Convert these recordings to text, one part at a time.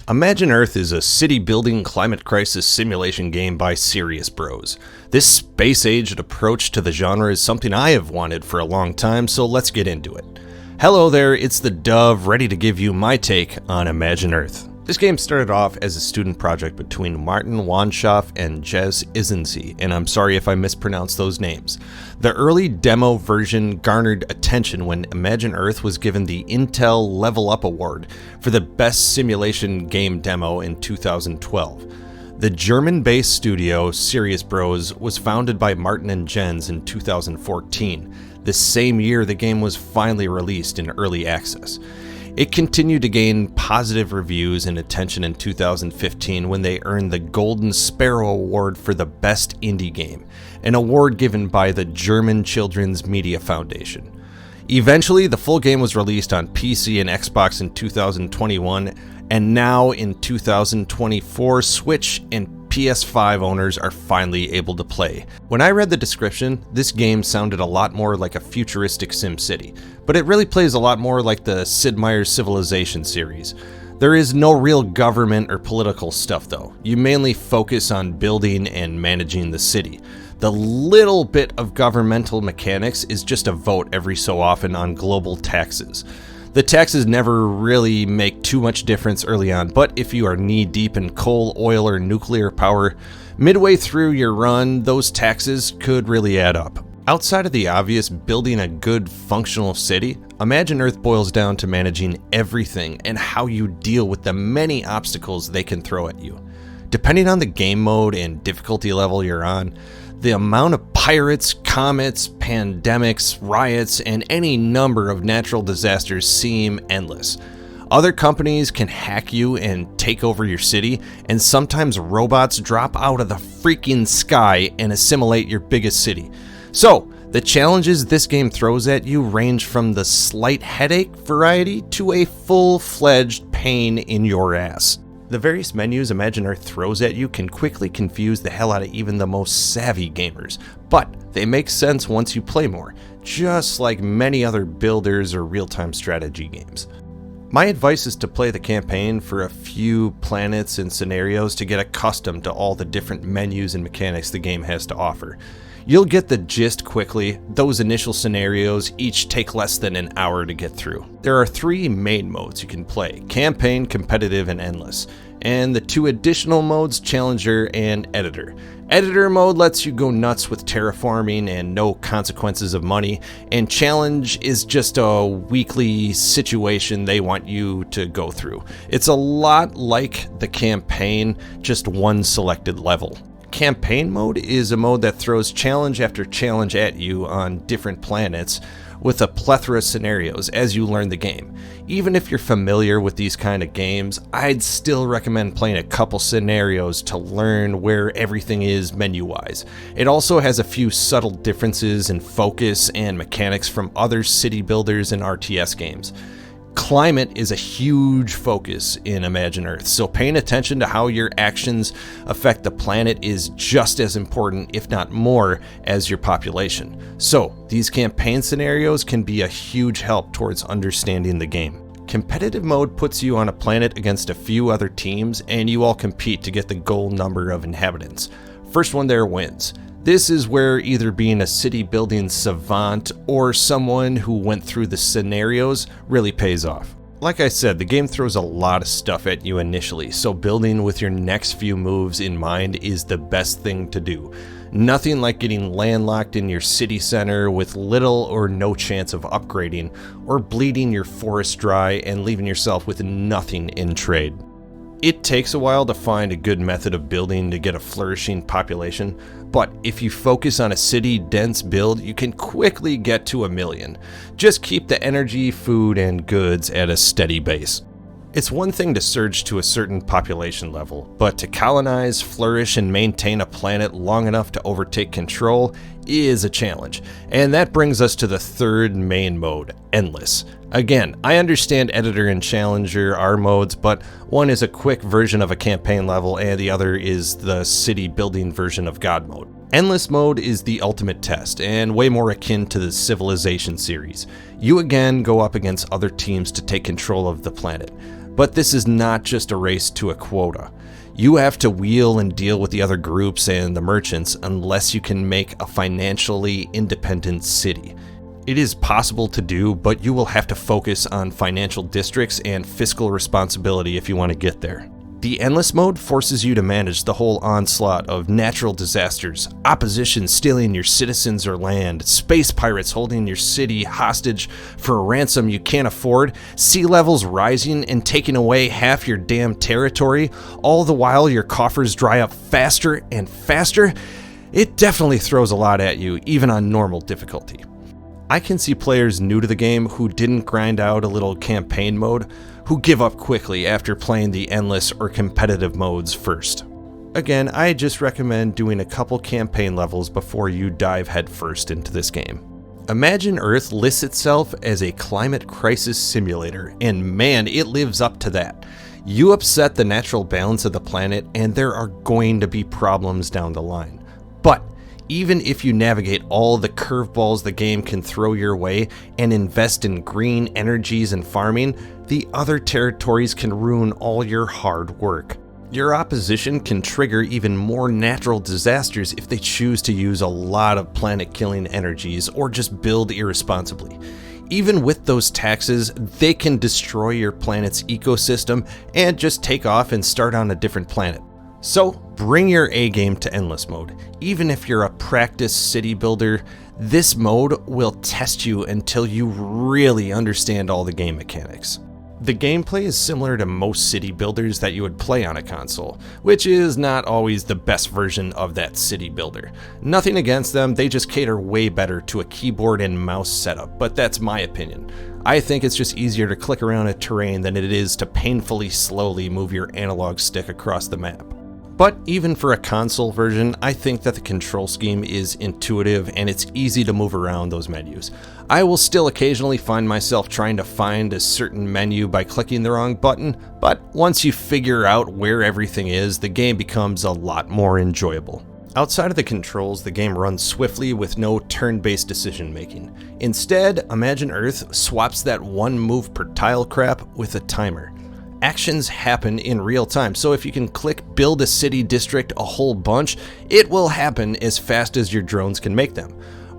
Imagine Earth is a city-building climate crisis simulation game by Serious Bros. This space-aged approach to the genre is something I have wanted for a long time, so let's get into it. Hello there, it's the Dove, ready to give you my take on Imagine Earth. This game started off as a student project between Martin Wanschoff and Jez Isensi, and I'm sorry if I mispronounced those names. The early demo version garnered attention when Imagine Earth was given the Intel Level Up Award for the best simulation game demo in 2012. The German-based studio Serious Bros was founded by Martin and Jens in 2014, the same year the game was finally released in early access. It continued to gain positive reviews and attention in 2015 when they earned the Golden Sparrow Award for the Best Indie Game, an award given by the German Children's Media Foundation. Eventually, the full game was released on PC and Xbox in 2021, and now in 2024, Switch and PS5 owners are finally able to play. When I read the description, this game sounded a lot more like a futuristic SimCity, but it really plays a lot more like the Sid Meier Civilization series. There is no real government or political stuff though. You mainly focus on building and managing the city. The little bit of governmental mechanics is just a vote every so often on global taxes. The taxes never really make too much difference early on, but if you are knee-deep in coal, oil, or nuclear power, midway through your run, those taxes could really add up. Outside of the obvious building a good, functional city, Imagine Earth boils down to managing everything and how you deal with the many obstacles they can throw at you. Depending on the game mode and difficulty level you're on, the amount of pirates, comets, pandemics, riots, and any number of natural disasters seem endless. Other companies can hack you and take over your city, and sometimes robots drop out of the freaking sky and assimilate your biggest city. So, the challenges this game throws at you range from the slight headache variety to a full-fledged pain in your ass. The various menus Imagine Earth throws at you can quickly confuse the hell out of even the most savvy gamers, but they make sense once you play more, just like many other builders or real-time strategy games. My advice is to play the campaign for a few planets and scenarios to get accustomed to all the different menus and mechanics the game has to offer. You'll get the gist quickly. Those initial scenarios each take less than an hour to get through. There are 3 main modes you can play: Campaign, Competitive, and Endless. And the 2 additional modes, Challenger and Editor. Editor mode lets you go nuts with terraforming and no consequences of money, and Challenge is just a weekly situation they want you to go through. It's a lot like the campaign, just one selected level. Campaign mode is a mode that throws challenge after challenge at you on different planets with a plethora of scenarios as you learn the game. Even if you're familiar with these kind of games, I'd still recommend playing a couple scenarios to learn where everything is menu-wise. It also has a few subtle differences in focus and mechanics from other city builders and RTS games. Climate is a huge focus in Imagine Earth, so paying attention to how your actions affect the planet is just as important, if not more, as your population. So, these campaign scenarios can be a huge help towards understanding the game. Competitive mode puts you on a planet against a few other teams, and you all compete to get the goal number of inhabitants. First one there wins. This is where either being a city building savant or someone who went through the scenarios really pays off. Like I said, the game throws a lot of stuff at you initially, so building with your next few moves in mind is the best thing to do. Nothing like getting landlocked in your city center with little or no chance of upgrading, or bleeding your forest dry and leaving yourself with nothing in trade. It takes a while to find a good method of building to get a flourishing population, but if you focus on a city-dense build, you can quickly get to 1 million. Just keep the energy, food, and goods at a steady base. It's one thing to surge to a certain population level, but to colonize, flourish, and maintain a planet long enough to overtake control is a challenge. And that brings us to the 3rd main mode, Endless. Again, I understand Editor and Challenger are modes, but one is a quick version of a campaign level and the other is the city building version of God mode. Endless mode is the ultimate test, and way more akin to the Civilization series. You again go up against other teams to take control of the planet. But this is not just a race to a quota. You have to wheel and deal with the other groups and the merchants unless you can make a financially independent city. It is possible to do, but you will have to focus on financial districts and fiscal responsibility if you want to get there. The Endless mode forces you to manage the whole onslaught of natural disasters, opposition stealing your citizens or land, space pirates holding your city hostage for a ransom you can't afford, sea levels rising and taking away half your damn territory, all the while your coffers dry up faster and faster. It definitely throws a lot at you, even on normal difficulty. I can see players new to the game who didn't grind out a little campaign mode, who give up quickly after playing the endless or competitive modes first. Again, I just recommend doing a couple campaign levels before you dive headfirst into this game. Imagine Earth lists itself as a climate crisis simulator, and man, it lives up to that. You upset the natural balance of the planet and there are going to be problems down the line. But even if you navigate all the curveballs the game can throw your way and invest in green energies and farming, the other territories can ruin all your hard work. Your opposition can trigger even more natural disasters if they choose to use a lot of planet-killing energies or just build irresponsibly. Even with those taxes, they can destroy your planet's ecosystem and just take off and start on a different planet. So bring your A game to Endless mode. Even if you're a practiced city builder, this mode will test you until you really understand all the game mechanics. The gameplay is similar to most city builders that you would play on a console, which is not always the best version of that city builder. Nothing against them, they just cater way better to a keyboard and mouse setup, but that's my opinion. I think it's just easier to click around a terrain than it is to painfully slowly move your analog stick across the map. But even for a console version, I think that the control scheme is intuitive and it's easy to move around those menus. I will still occasionally find myself trying to find a certain menu by clicking the wrong button, but once you figure out where everything is, the game becomes a lot more enjoyable. Outside of the controls, the game runs swiftly with no turn-based decision making. Instead, Imagine Earth swaps that one move per tile crap with a timer. Actions happen in real time, so if you can click build a city district a whole bunch, it will happen as fast as your drones can make them.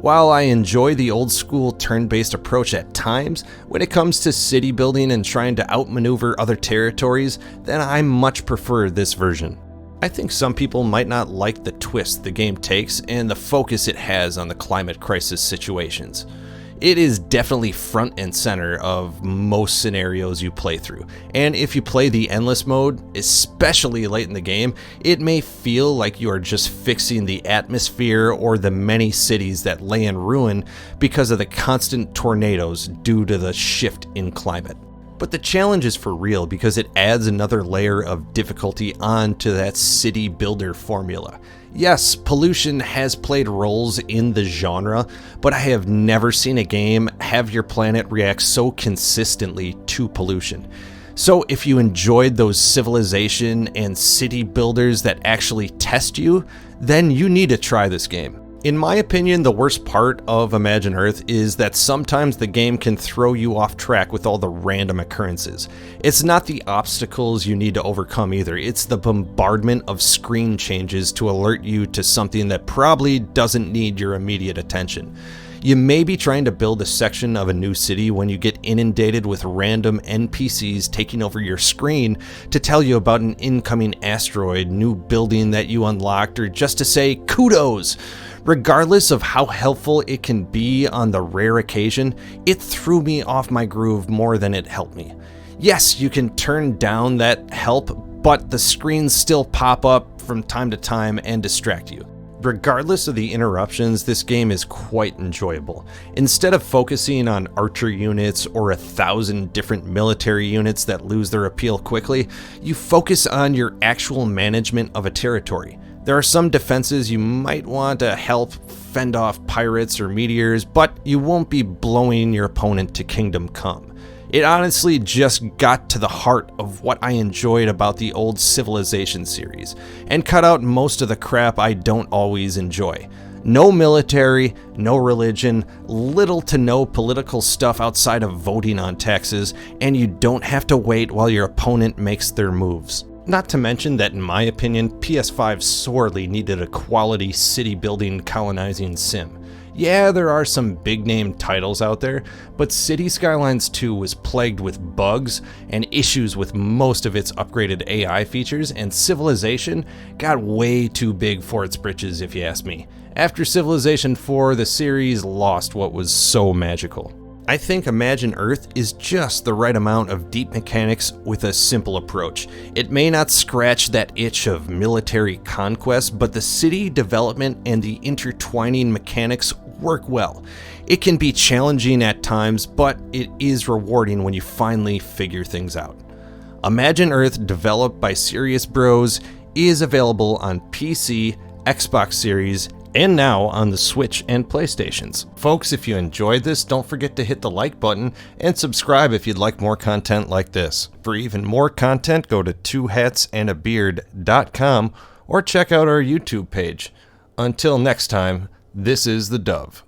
While I enjoy the old school turn-based approach at times, when it comes to city building and trying to outmaneuver other territories, then I much prefer this version. I think some people might not like the twist the game takes and the focus it has on the climate crisis situations. It is definitely front and center of most scenarios you play through, and if you play the Endless mode, especially late in the game, it may feel like you are just fixing the atmosphere or the many cities that lay in ruin because of the constant tornadoes due to the shift in climate. But the challenge is for real because it adds another layer of difficulty onto that city builder formula. Yes, pollution has played roles in the genre, but I have never seen a game have your planet react so consistently to pollution. So if you enjoyed those civilization and city builders that actually test you, then you need to try this game. In my opinion, the worst part of Imagine Earth is that sometimes the game can throw you off track with all the random occurrences. It's not the obstacles you need to overcome either, it's the bombardment of screen changes to alert you to something that probably doesn't need your immediate attention. You may be trying to build a section of a new city when you get inundated with random NPCs taking over your screen to tell you about an incoming asteroid, new building that you unlocked, or just to say kudos. Regardless of how helpful it can be on the rare occasion, it threw me off my groove more than it helped me. Yes, you can turn down that help, but the screens still pop up from time to time and distract you. Regardless of the interruptions, this game is quite enjoyable. Instead of focusing on archer units or 1,000 different military units that lose their appeal quickly, you focus on your actual management of a territory. There are some defenses you might want to help fend off pirates or meteors, but you won't be blowing your opponent to kingdom come. It honestly just got to the heart of what I enjoyed about the old Civilization series, and cut out most of the crap I don't always enjoy. No military, no religion, little to no political stuff outside of voting on taxes, and you don't have to wait while your opponent makes their moves. Not to mention that, in my opinion, PS5 sorely needed a quality city-building colonizing sim. Yeah, there are some big-name titles out there, but City Skylines 2 was plagued with bugs and issues with most of its upgraded AI features, and Civilization got way too big for its britches, if you ask me. After Civilization 4, the series lost what was so magical. I think Imagine Earth is just the right amount of deep mechanics with a simple approach. It may not scratch that itch of military conquest, but the city development and the intertwining mechanics work well. It can be challenging at times, but it is rewarding when you finally figure things out. Imagine Earth, developed by Serious Bros, is available on PC, Xbox Series, and now on the Switch and PlayStations. Folks, if you enjoyed this, don't forget to hit the like button and subscribe if you'd like more content like this. For even more content, go to twohatsandabeard.com or check out our YouTube page. Until next time, this is the Dove.